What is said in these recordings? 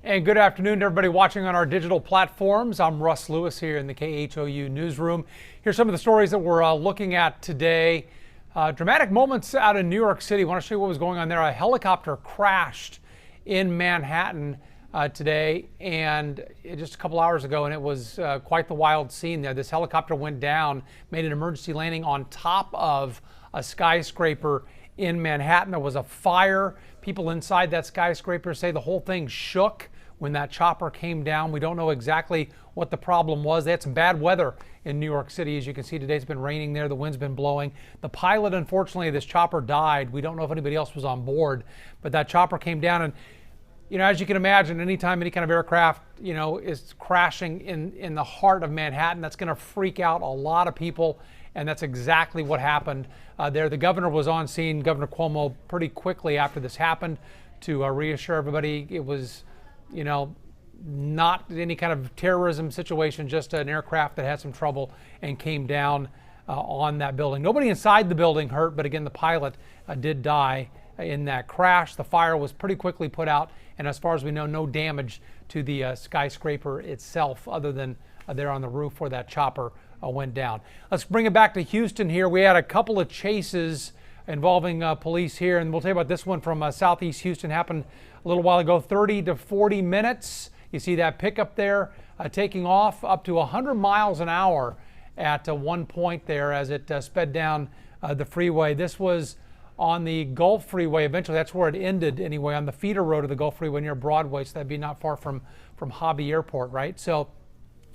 And good afternoon to everybody watching on our digital platforms. I'm Russ Lewis here in the KHOU newsroom. Here's some of the stories that we're looking at today. Dramatic moments out in New York City. I want to show you what was going on there. A helicopter crashed in Manhattan today and just a couple hours ago, and it was quite the wild scene there. This helicopter went down, made an emergency landing on top of a skyscraper in Manhattan. There was a fire. People inside that skyscraper say the whole thing shook when that chopper came down. We don't know exactly what the problem was. They had some bad weather in New York City. As you can see today, it's been raining there. The wind's been blowing. The pilot, unfortunately, of this chopper died. We don't know if anybody else was on board, but that chopper came down. And, you know, as you can imagine, anytime any kind of aircraft, you know, is crashing in the heart of Manhattan, that's going to freak out a lot of people. And that's exactly what happened there. The governor was on scene, Governor Cuomo, pretty quickly after this happened to reassure everybody it was, you know, not any kind of terrorism situation, just an aircraft that had some trouble and came down on that building. Nobody inside the building hurt, but again, the pilot did die in that crash. The fire was pretty quickly put out, and as far as we know, no damage to the skyscraper itself other than there on the roof where that chopper went down. Let's bring it back to Houston here. We had a couple of chases involving police here, and we'll tell you about this one from southeast Houston. Happened a little while ago, 30 to 40 minutes. You see that pickup there taking off up to 100 miles an hour at one point there as it sped down the freeway. This was on the Gulf Freeway. Eventually, that's where it ended anyway, on the feeder road of the Gulf Freeway near Broadway, so that'd be not far from Hobby Airport, right? So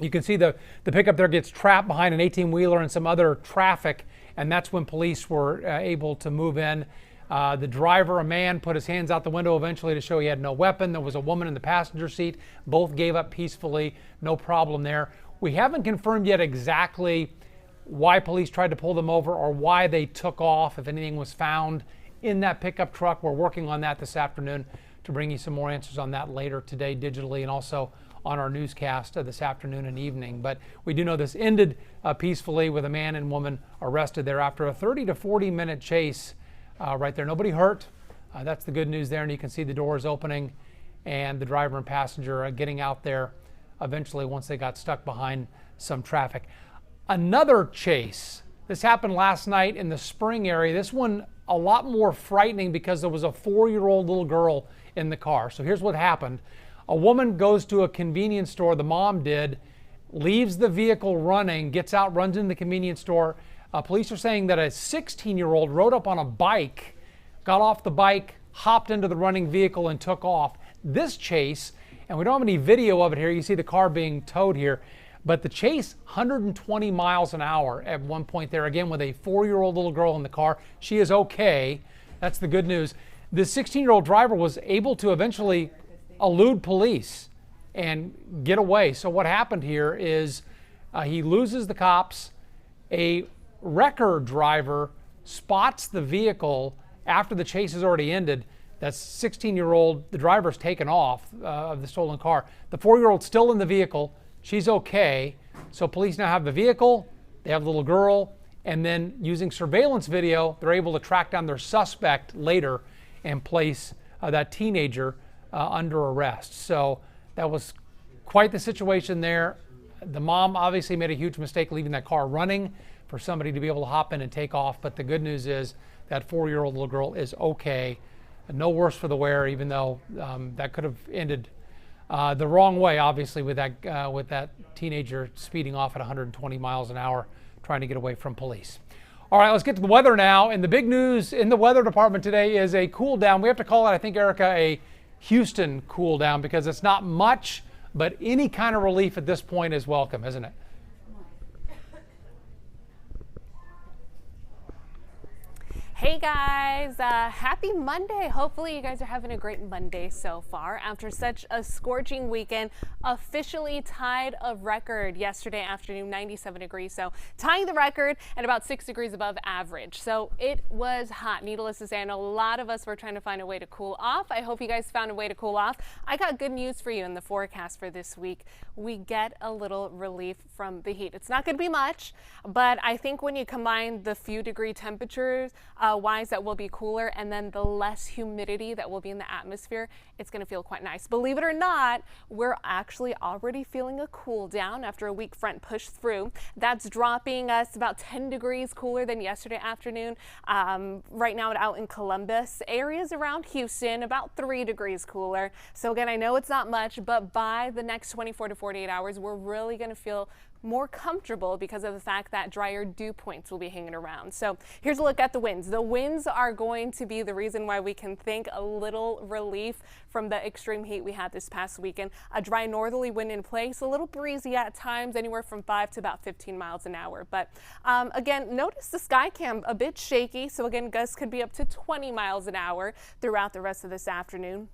you can see the pickup there gets trapped behind an 18-wheeler and some other traffic, and that's when police were able to move in. The driver, a man, put his hands out the window eventually to show he had no weapon. There was a woman in the passenger seat. Both gave up peacefully, no problem there. We haven't confirmed yet exactly why police tried to pull them over or why they took off, if anything was found in that pickup truck. We're working on that this afternoon to bring you some more answers on that later today digitally and also on our newscast this afternoon and evening. But we do know this ended peacefully with a man and woman arrested there after a 30 to 40 minute chase right there. Nobody hurt. That's the good news there. And you can see the doors opening and the driver and passenger getting out there eventually once they got stuck behind some traffic. Another chase. This happened last night in the Spring area. This one a lot more frightening because there was a 4-year-old little girl in the car. So here's what happened. A woman goes to a convenience store, the mom did, leaves the vehicle running, gets out, runs into the convenience store. Police are saying that a 16-year-old rode up on a bike, got off the bike, hopped into the running vehicle and took off. This chase, and we don't have any video of it here, you see the car being towed here, but the chase, 120 miles an hour at one point there, again with a 4-year-old little girl in the car. She is okay. That's the good news. The 16-year-old driver was able to eventually elude police and get away. So what happened here is he loses the cops. A wrecker driver spots the vehicle after the chase has already ended. That 16-year-old, the driver's taken off of the stolen car. The 4-year-old's still in the vehicle. She's okay. So police now have the vehicle, they have the little girl, and then using surveillance video, they're able to track down their suspect later and place that teenager under arrest. So that was quite the situation there. The mom obviously made a huge mistake leaving that car running for somebody to be able to hop in and take off. But the good news is that 4-year-old little girl is okay. No worse for the wear, even though that could have ended the wrong way, obviously, with that teenager speeding off at 120 miles an hour, trying to get away from police. All right, let's get to the weather now. And the big news in the weather department today is a cool down. We have to call it, I think, Erica, a Houston cool down because it's not much, but any kind of relief at this point is welcome, isn't it? Hey guys, happy Monday. Hopefully you guys are having a great Monday so far. After such a scorching weekend, officially tied a record yesterday afternoon, 97 degrees. So tying the record at about 6 degrees above average. So it was hot. Needless to say, I know a lot of us were trying to find a way to cool off. I hope you guys found a way to cool off. I got good news for you in the forecast for this week. We get a little relief from the heat. It's not going to be much, but I think when you combine the few degree temperatures, wise that will be cooler, and then the less humidity that will be in the atmosphere, it's going to feel quite nice. Believe it or not, we're actually already feeling a cool down after a weak front pushed through. That's dropping us about 10 degrees cooler than yesterday afternoon. Right now out in Columbus, areas around Houston, about 3 degrees cooler. So again, I know it's not much, but by the next 24 to 48 hours, we're really going to feel more comfortable because of the fact that drier dew points will be hanging around. So here's a look at the winds. The winds are going to be the reason why we can think a little relief from the extreme heat we had this past weekend. A dry northerly wind in place, a little breezy at times, anywhere from 5 to about 15 miles an hour. But again, notice the sky cam a bit shaky. So again, gusts could be up to 20 miles an hour throughout the rest of this afternoon.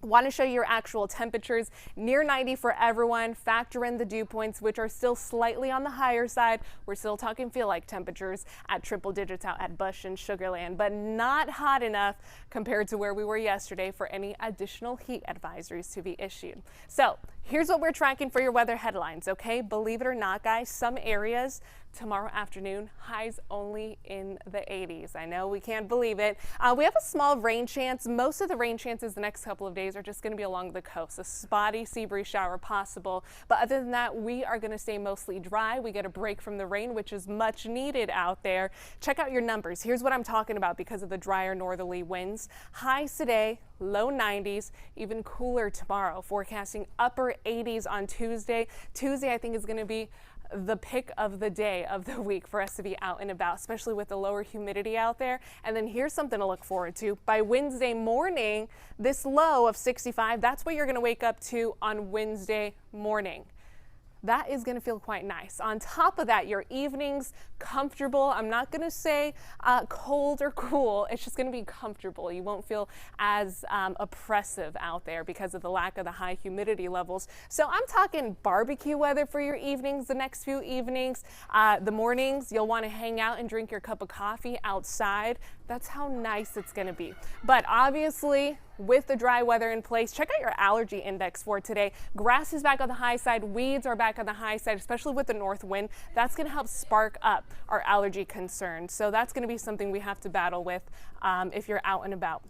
Want to show you your actual temperatures, near 90 for everyone. Factor in the dew points, which are still slightly on the higher side. We're still talking feel-like temperatures at triple digits out at Bush and Sugar Land, but not hot enough compared to where we were yesterday for any additional heat advisories to be issued. So here's what we're tracking for your weather headlines, okay? Believe it or not, guys, some areas tomorrow afternoon, highs only in the 80s. I know we can't believe it. We have a small rain chance. Most of the rain chances the next couple of days are just going to be along the coast. A spotty sea breeze shower possible. But other than that, we are going to stay mostly dry. We get a break from the rain, which is much needed out there. Check out your numbers. Here's what I'm talking about because of the drier northerly winds. Highs today, low 90s, even cooler tomorrow. Forecasting upper 80s on Tuesday. Tuesday, I think, is going to be the pick of the day of the week for us to be out and about, especially with the lower humidity out there. And then here's something to look forward to. By Wednesday morning, this low of 65, that's what you're going to wake up to on Wednesday morning. That is going to feel quite nice. On top of that, your evenings comfortable. I'm not going to say cold or cool. It's just going to be comfortable. You won't feel as oppressive out there because of the lack of the high humidity levels. So I'm talking barbecue weather for your evenings, the next few evenings. The mornings, you'll want to hang out and drink your cup of coffee outside. That's how nice it's going to be. But obviously, with the dry weather in place, check out your allergy index for today. Grass is back on the high side. Weeds are back on the high side, especially with the north wind. That's going to help spark up our allergy concerns. So that's going to be something we have to battle with if you're out and about.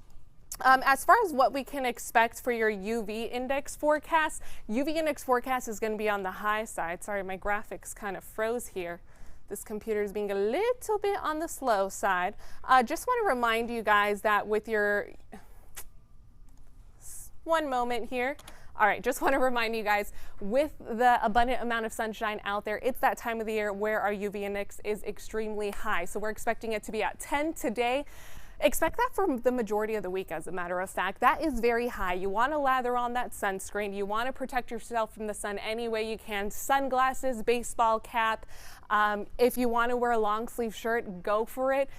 As far as what we can expect for your UV index forecast, UV index forecast is going to be on the high side. Sorry, my graphics kind of froze here. This computer is being a little bit on the slow side. Just want to remind you guys that with your one moment here. All right, just want to remind you guys, with the abundant amount of sunshine out there, it's that time of the year where our UV index is extremely high. So we're expecting it to be at 10 today. Expect that for the majority of the week, as a matter of fact. That is very high. You want to lather on that sunscreen. You want to protect yourself from the sun any way you can. Sunglasses, baseball cap. If you want to wear a long sleeve shirt, go for it.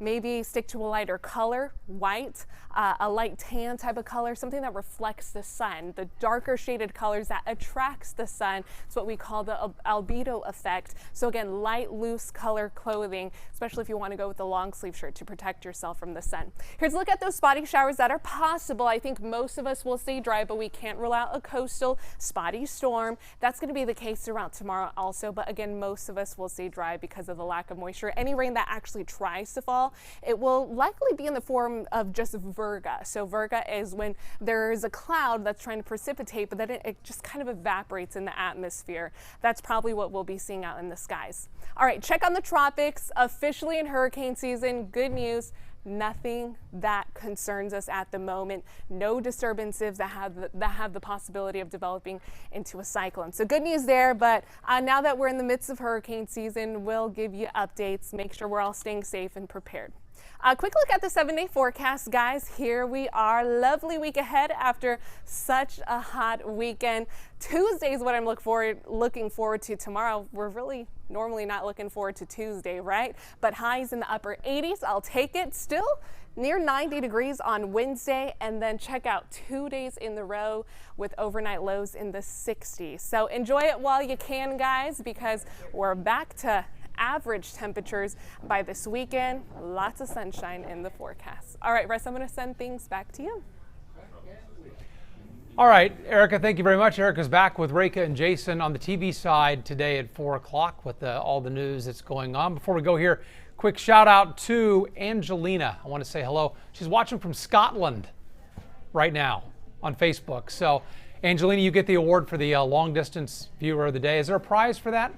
Maybe stick to a lighter color, white, a light tan type of color, something that reflects the sun. The darker shaded colors that attracts the sun. It's what we call the albedo effect. So again, light, loose color clothing, especially if you want to go with a long sleeve shirt to protect yourself from the sun. Here's a look at those spotty showers that are possible. I think most of us will stay dry, but we can't rule out a coastal spotty storm. That's going to be the case throughout tomorrow also. But again, most of us will stay dry because of the lack of moisture. Any rain that actually tries to fall, it will likely be in the form of just virga. So virga is when there's a cloud that's trying to precipitate, but then it just kind of evaporates in the atmosphere. That's probably what we'll be seeing out in the skies. All right, check on the tropics. Officially in hurricane season. Good news. Nothing that concerns us at the moment. No disturbances that have the possibility of developing into a cyclone. So good news there, but now that we're in the midst of hurricane season, we'll give you updates. Make sure we're all staying safe and prepared. Quick look at the 7-day forecast, guys. Here we are. Lovely week ahead after such a hot weekend. Tuesday is what I'm looking forward to tomorrow. We're really normally not looking forward to Tuesday, right? But highs in the upper 80s, I'll take it. Still near 90 degrees on Wednesday, and then check out 2 days in the row with overnight lows in the 60s. So enjoy it while you can, guys, because we're back to average temperatures by this weekend. Lots of sunshine in the forecast. All right, Russ, I'm going to send things back to you. All right, Erica, thank you very much. Erica's back with Reka and Jason on the TV side today at 4 o'clock with all the news that's going on. Before we go here, Quick shout out to Angelina. I want to say hello. She's watching from Scotland right now on Facebook. So Angelina, you get the award for the long distance viewer of the day. Is there a prize for that?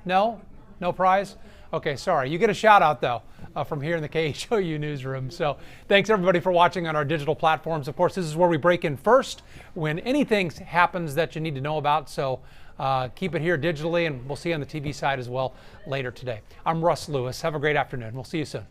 No? No prize? Okay, sorry. You get a shout out though from here in the KHOU newsroom. So thanks everybody for watching on our digital platforms. Of course, this is where we break in first when anything happens that you need to know about. So keep it here digitally, and we'll see you on the TV side as well later today. I'm Russ Lewis. Have a great afternoon. We'll see you soon.